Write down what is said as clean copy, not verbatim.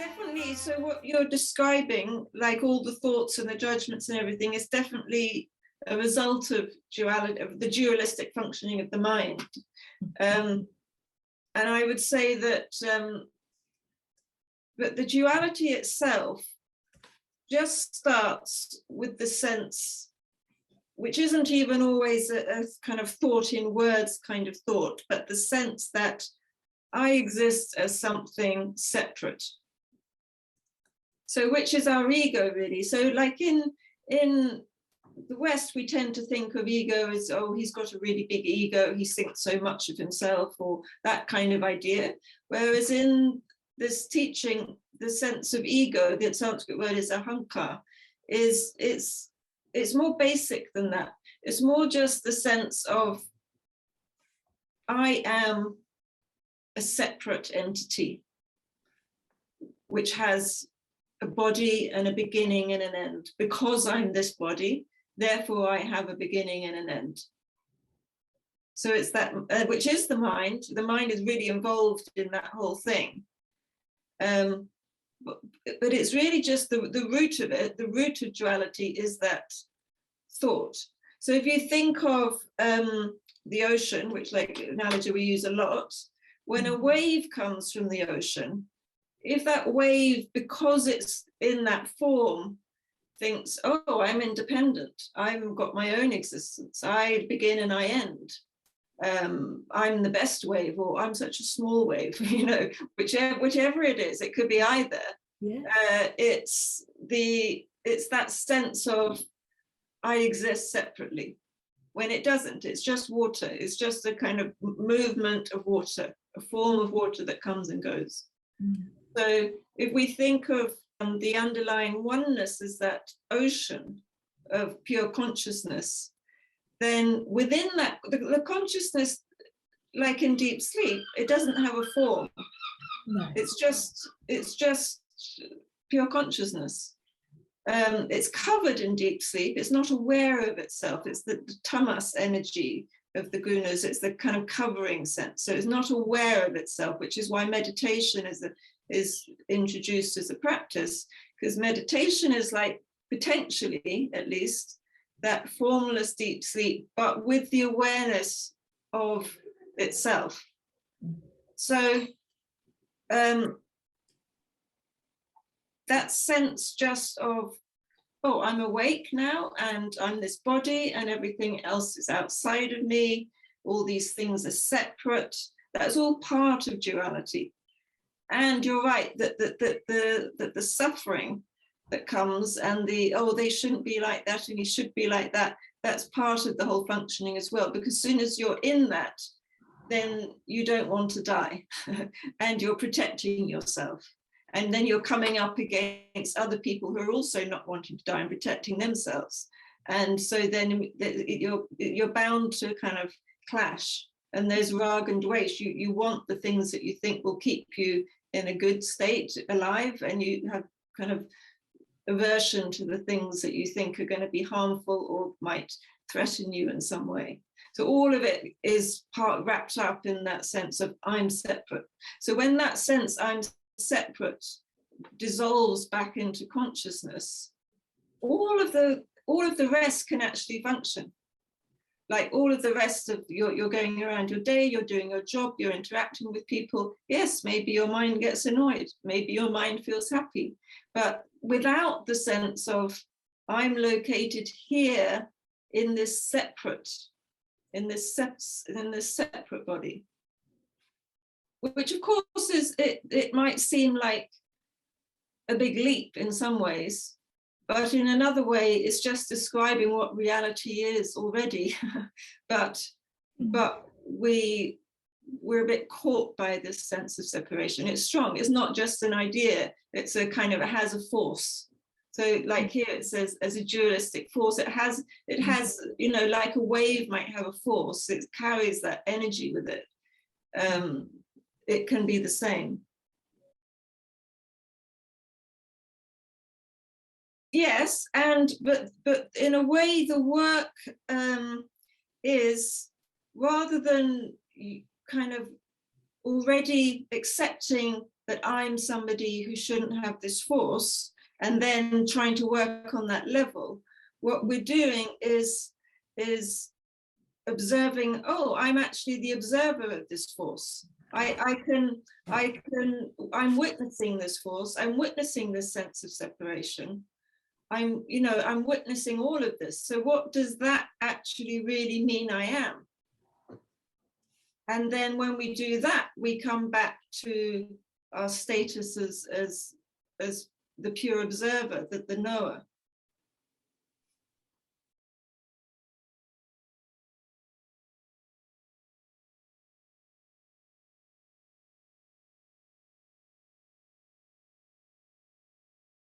Definitely. So what you're describing, like all the thoughts and the judgments and everything, is definitely a result of duality, of the dualistic functioning of the mind. And I would say that but the duality itself just starts with the sense, which isn't even always a kind of thought in words kind of thought, but the sense that I exist as something separate. So which is our ego, really. So like in the West, we tend to think of ego as, oh, he's got a really big ego, he thinks so much of himself, or that kind of idea. Whereas in this teaching, the sense of ego, the Sanskrit word is ahankar, it's more basic than that. It's more just the sense of I am a separate entity, which has a body and a beginning and an end. Because I'm this body, therefore I have a beginning and an end. So it's that, which is the mind. The mind is really involved in that whole thing. But it's really just the root of it. The root of duality is that thought. So if you think of the ocean, which like analogy we use a lot, when a wave comes from the ocean, if that wave, because it's in that form, thinks, oh, I'm independent, I've got my own existence, I begin and I end, I'm the best wave, or I'm such a small wave, you know, whichever it is, it could be either. Yeah. It's that sense of I exist separately, when it doesn't. It's just water. It's just a kind of movement of water, a form of water that comes and goes. Mm. So if we think of the underlying oneness as that ocean of pure consciousness, then within that, the consciousness, like in deep sleep, it doesn't have a form. No. It's just pure consciousness. It's covered in deep sleep. It's not aware of itself. It's the tamas energy of the gunas. It's the kind of covering sense. So it's not aware of itself, which is why meditation is introduced as a practice, because meditation is like potentially, at least, that formless deep sleep, but with the awareness of itself. So that sense just of, oh, I'm awake now and I'm this body and everything else is outside of me, all these things are separate, that's all part of duality. And you're right that the suffering that comes and oh, they shouldn't be like that and you should be like that, that's part of the whole functioning as well, because as soon as you're in that, then you don't want to die and you're protecting yourself. And then you're coming up against other people who are also not wanting to die and protecting themselves. And so then you're bound to kind of clash. And there's rag and dvesh. You want the things that you think will keep you in a good state, alive, and you have kind of aversion to the things that you think are going to be harmful or might threaten you in some way. So all of it is wrapped up in that sense of I'm separate. So when that sense I'm separate dissolves back into consciousness, all of the rest can actually function. Like all of the rest of you're going around your day, you're doing your job, you're interacting with people. Yes, maybe your mind gets annoyed, maybe your mind feels happy, but without the sense of I'm located here in this separate body. Which of course is, it might seem like a big leap in some ways, but in another way, it's just describing what reality is already. but we're a bit caught by this sense of separation. It's strong. It's not just an idea. It's a kind of, it has a force. So like here it says as a dualistic force, it has, you know, like a wave might have a force. It carries that energy with it. It can be the same. Yes, but in a way the work is, rather than kind of already accepting but I'm somebody who shouldn't have this force, and then trying to work on that level. What we're doing is observing, oh, I'm actually the observer of this force. I'm witnessing this force, I'm witnessing this sense of separation. I'm witnessing all of this. So what does that actually really mean I am? And then when we do that, we come back to our status as the pure observer, the knower.